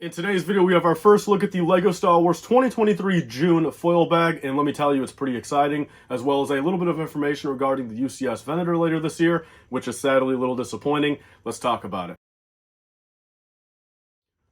In today's video, we have our first look at the LEGO Star Wars 2023 June foil bag, and let me tell you, it's pretty exciting, as well as a little bit of information regarding the UCS Venator later this year, which is sadly a little disappointing. Let's talk about it.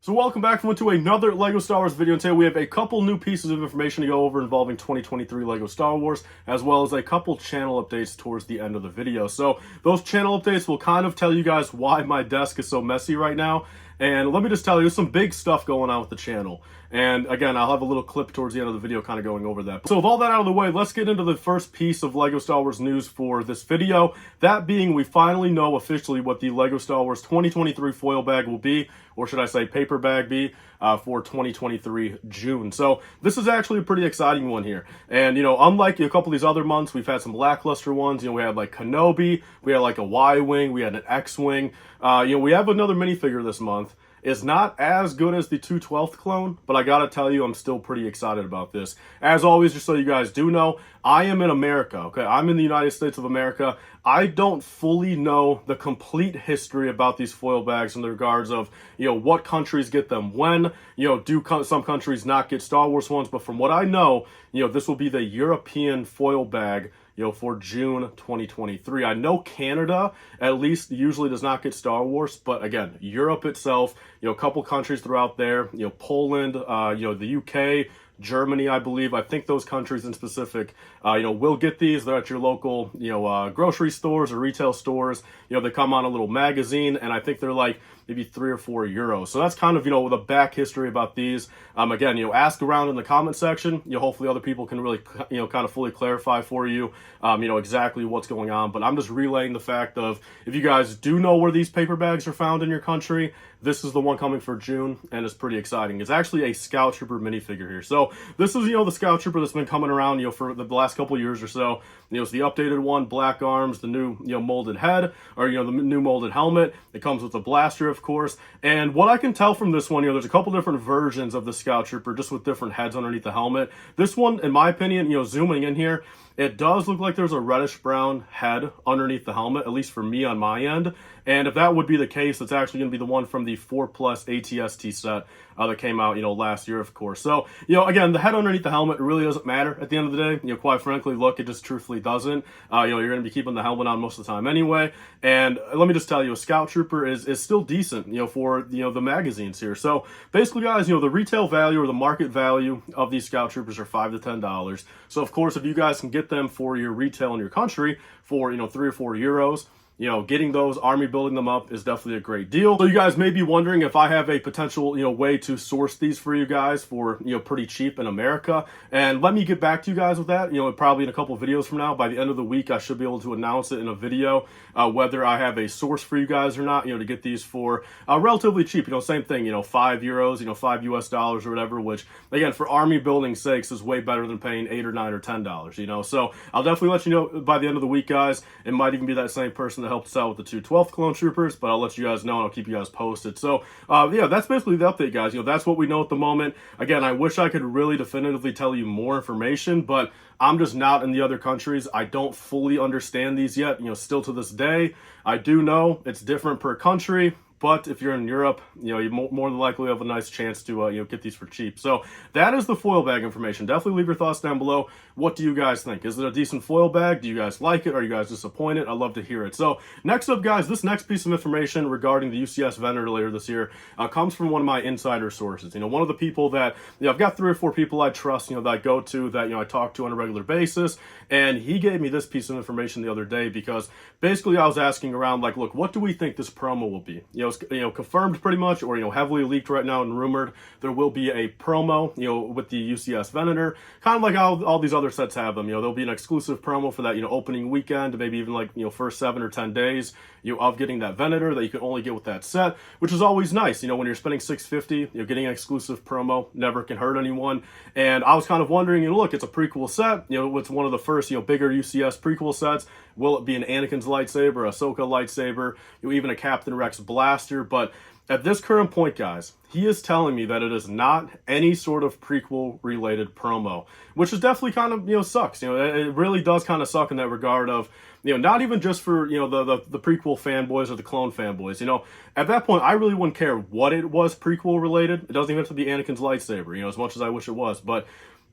So welcome back to another LEGO Star Wars video, and today we have a couple new pieces of information to go over involving 2023 LEGO Star Wars, as well as a couple channel updates towards the end of the video. So those channel updates will kind of tell you guys why my desk is so messy right now. And let me just tell you, there's some big stuff going on with the channel. And again, I'll have a little clip towards the end of the video kind of going over that. So with all that out of the way, let's get into the first piece of LEGO Star Wars news for this video. That being, we finally know officially what the LEGO Star Wars 2023 foil bag will be, or should I say paper bag be, for 2023 June. So this is actually a pretty exciting one here. And, you know, unlike a couple of these other months, we've had some lackluster ones. You know, we had like Kenobi, we had like a Y-Wing, we had an X-Wing. You know, we have another minifigure this month. It's not as good as the 2/12th clone, but I gotta tell you, I'm still pretty excited about this. As always, just so you guys do know, I am in America, okay? I'm in the United States of America. I don't fully know the complete history about these foil bags in the regards of, you know, what countries get them when, you know, do some countries not get Star Wars ones, but from what I know, you know, this will be the European foil bag, you know, for June 2023. I know Canada, at least, usually does not get Star Wars, but again, Europe itself, you know, a couple countries throughout there, you know, Poland, you know, the UK, Germany, I believe. I think those countries in specific, you know, will get these. They're at your local, you know, grocery stores or retail stores. You know, they come on a little magazine, and I think they're like maybe €3 or €4. So that's kind of, you know, the back history about these. Again, you know, ask around in the comment section. You know, hopefully other people can really, you know, kind of fully clarify for you, you know, exactly what's going on. But I'm just relaying the fact of, if you guys do know where these paper bags are found in your country, this is the one coming for June, and it's pretty exciting. It's actually a Scout Trooper minifigure here. So this is, you know, the Scout Trooper that's been coming around, you know, for the last couple years or so. You know, it's the updated one, black arms, the new, you know, molded head, or, you know, the new molded helmet. It comes with a blaster, of course. And what I can tell from this one, you know, there's a couple different versions of the Scout Trooper, just with different heads underneath the helmet. This one, in my opinion, you know, zooming in here, it does look like there's a reddish-brown head underneath the helmet, at least for me on my end. And if that would be the case, it's actually going to be the one from the 4+ ATST set that came out, you know, last year, of course. So, you know, again, the head underneath the helmet really doesn't matter at the end of the day. You know, quite frankly, look, it just truthfully doesn't. You know, you're going to be keeping the helmet on most of the time anyway. And let me just tell you, a Scout Trooper is still decent, you know, for, you know, the magazines here. So basically, guys, you know, the retail value or the market value of these Scout Troopers are $5 to $10. So, of course, if you guys can get them for your retail in your country for, you know, €3 or €4, you know, getting those, army building them up is definitely a great deal. So you guys may be wondering if I have a potential, you know, way to source these for you guys for, you know, pretty cheap in America. And let me get back to you guys with that, you know, probably in a couple of videos from now. By the end of the week, I should be able to announce it in a video, whether I have a source for you guys or not, you know, to get these for relatively cheap. You know, same thing, you know, €5, you know, $5 US or whatever, which, again, for army building sakes is way better than paying $8 or $9 or $10, you know. So I'll definitely let you know by the end of the week, guys. It might even be that same person that helped us out with the 2/12th clone troopers, but I'll let you guys know and I'll keep you guys posted. So yeah, that's basically the update, guys. You know, that's what we know at the moment. Again, I wish I could really definitively tell you more information, but I'm just not in the other countries. I don't fully understand these yet, you know, still to this day. I do know it's different per country. But if you're in Europe, you know, you more than likely have a nice chance to, you know, get these for cheap. So that is the foil bag information. Definitely leave your thoughts down below. What do you guys think? Is it a decent foil bag? Do you guys like it? Are you guys disappointed? I'd love to hear it. So next up, guys, this next piece of information regarding the UCS Venator later this year comes from one of my insider sources. You know, one of the people that, you know, I've got 3 or 4 people I trust, you know, that I go to, that, you know, I talk to on a regular basis. And he gave me this piece of information the other day because basically I was asking around, like, look, what do we think this promo will be? You know, it's, you know, confirmed pretty much, or, you know, heavily leaked right now and rumored there will be a promo, you know, with the UCS Venator, kind of like how all these other sets have them. You know, there'll be an exclusive promo for that, you know, opening weekend, maybe even like, you know, first 7 or 10 days, you know, of getting that Venator that you can only get with that set, which is always nice. You know, when you're spending $650, you know, getting an exclusive promo never can hurt anyone. And I was kind of wondering, you know, look, it's a prequel set, you know, it's one of the first, you know, bigger UCS prequel sets. Will it be an Anakin's lightsaber, Ahsoka lightsaber, you know, even a Captain Rex blaster? But at this current point, guys, he is telling me that it is not any sort of prequel related promo, which is definitely kind of, sucks. It really does kind of suck in that regard of, not even just for, the prequel fanboys or the clone fanboys. At that point, I really wouldn't care what it was prequel related. It doesn't even have to be Anakin's lightsaber, as much as I wish it was. But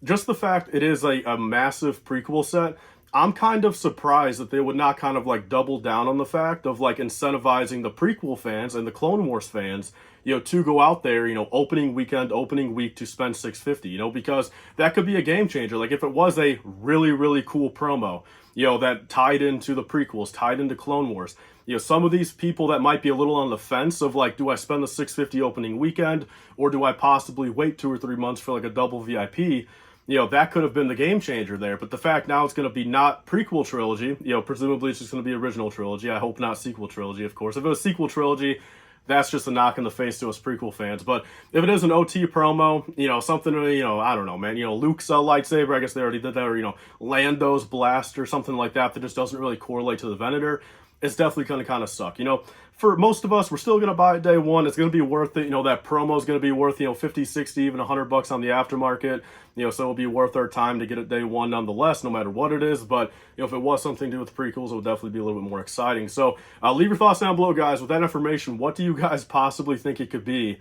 just the fact it is a massive prequel set, I'm kind of surprised that they would not kind of like double down on the fact of like incentivizing the prequel fans and the Clone Wars fans, to go out there, opening week to spend $650, because that could be a game changer. Like if it was a really, really cool promo, that tied into the prequels, tied into Clone Wars, some of these people that might be a little on the fence of like, do I spend the $650 opening weekend or do I possibly wait 2 or 3 months for like a double VIP? That could have been the game changer there. But the fact now it's going to be not prequel trilogy, presumably it's just going to be original trilogy. I hope not sequel trilogy, of course. If it was sequel trilogy, that's just a knock in the face to us prequel fans. But if it is an OT promo, something, I don't know, man, Luke's lightsaber, I guess they already did that, or, Lando's blaster, something like that just doesn't really correlate to the Venator, it's definitely going to kind of suck. For most of us, we're still going to buy it day one. It's going to be worth it. That promo is going to be worth, 50, 60, even $100 on the aftermarket. So it'll be worth our time to get it day one nonetheless, no matter what it is. But, if it was something to do with prequels, it would definitely be a little bit more exciting. So leave your thoughts down below, guys. With that information, what do you guys possibly think it could be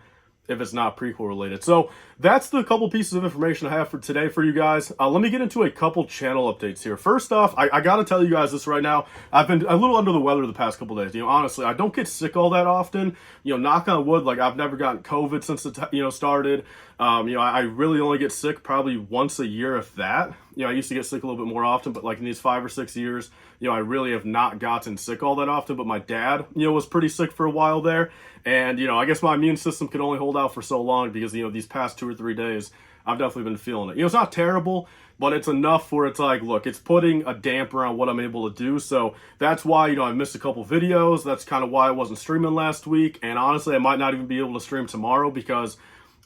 if it's not prequel related? So that's the couple pieces of information I have for today for you guys. Let me get into a couple channel updates here. First off, I gotta tell you guys this right now. I've been a little under the weather the past couple days. Honestly, I don't get sick all that often. Knock on wood, like I've never gotten COVID since it started. I really only get sick probably once a year, if that. I used to get sick a little bit more often, but like in these 5 or 6 years, I really have not gotten sick all that often. But my dad, was pretty sick for a while there. And, I guess my immune system could only hold out for so long because, these past 2 or 3 days, I've definitely been feeling it. It's not terrible, but it's enough where it's like, look, it's putting a damper on what I'm able to do. So that's why, I missed a couple videos. That's kind of why I wasn't streaming last week. And honestly, I might not even be able to stream tomorrow because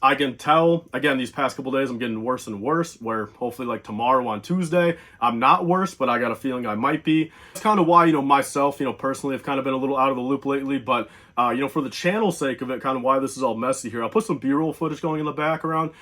I can tell, again, these past couple days, I'm getting worse and worse, where hopefully like tomorrow on Tuesday, I'm not worse, but I got a feeling I might be. That's kind of why, myself, personally, have kind of been a little out of the loop lately, but, for the channel's sake of it, kind of why this is all messy here, I'll put some B-roll footage going in the background.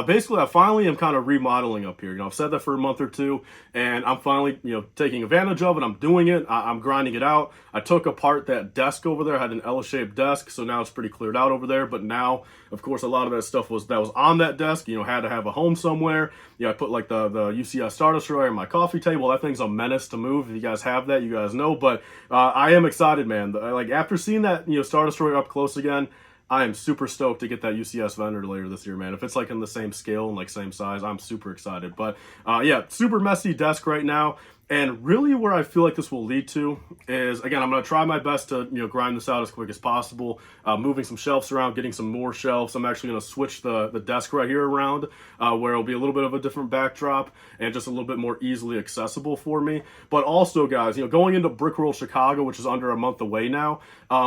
Basically, I finally am kind of remodeling up here. I've said that for a month or two, and I'm finally, taking advantage of it. I'm doing it. I'm grinding it out. I took apart that desk over there. I had an L-shaped desk, so now it's pretty cleared out over there, but now, of course, a lot of that stuff was on that desk, had to have a home somewhere. I put like the UCS Star Destroyer on my coffee table. That thing's a menace to move. If you guys have that, you guys know, but I am excited, man. Like after seeing that, Star Destroyer up close again, I am super stoked to get that UCS Venator later this year, man. If it's like in the same scale and like same size, I'm super excited. But yeah, super messy desk right now. And really where I feel like this will lead to is, again, I'm going to try my best to, grind this out as quick as possible, moving some shelves around, getting some more shelves. I'm actually going to switch the desk right here around where it'll be a little bit of a different backdrop and just a little bit more easily accessible for me. But also, guys, going into Brickworld Chicago, which is under a month away now,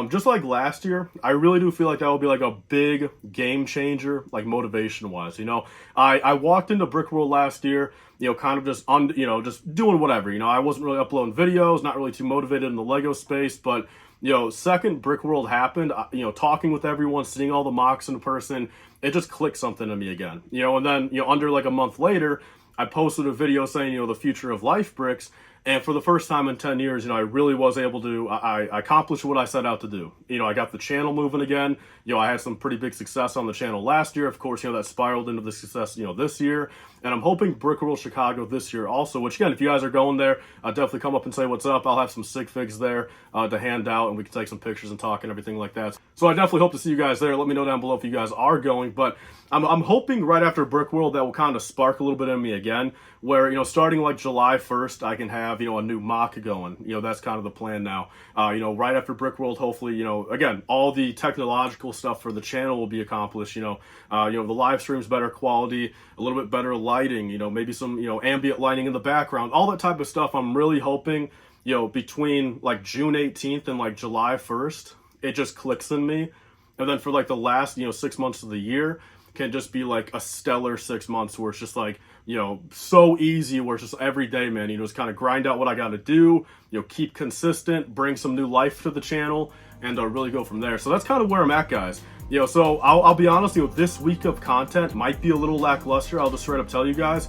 just like last year, I really do feel like that will be like a big game changer, like motivation-wise. I walked into Brickworld last year, kind of just just doing whatever. I wasn't really uploading videos, not really too motivated in the Lego space, but second Brickworld happened, talking with everyone, seeing all the mocks in person, it just clicked something in me again. And then under like a month later, I posted a video saying the future of LifeBricks. And for the first time in 10 years, I really was able to, I accomplished what I set out to do. I got the channel moving again. I had some pretty big success on the channel last year. Of course, that spiraled into the success, this year. And I'm hoping Brickworld Chicago this year also, which again, if you guys are going there, definitely come up and say what's up. I'll have some sig figs there to hand out and we can take some pictures and talk and everything like that. So I definitely hope to see you guys there. Let me know down below if you guys are going. But I'm hoping right after Brickworld that will kind of spark a little bit in me again, where, starting like July 1st, I can have, a new mock going. That's kind of the plan now. Right after Brickworld, hopefully, again, all the technological stuff for the channel will be accomplished. The live streams, better quality, a little bit better lighting, maybe some, ambient lighting in the background, all that type of stuff. I'm really hoping, between like June 18th and like July 1st, it just clicks in me. And then for like the last, 6 months of the year, can just be like a stellar 6 months where it's just like, so easy, where it's just every day, man, just kind of grind out what I got to do, keep consistent, bring some new life to the channel, and really go from there. So that's kind of where I'm at, guys. So I'll be honest, this week of content might be a little lackluster. I'll just straight up tell you guys,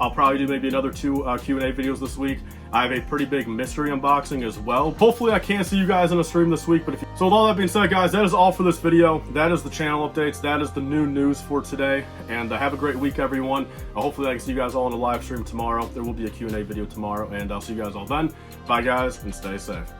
I'll probably do maybe another 2 Q&A videos this week. I have a pretty big mystery unboxing as well. Hopefully I can see you guys in a stream this week, so with all that being said, guys, that is all for this video. That is the channel updates. That is the new news for today, and have a great week, everyone. Hopefully I can see you guys all in the live stream tomorrow. There will be a Q&A video tomorrow, and I'll see you guys all then. Bye, guys, and stay safe.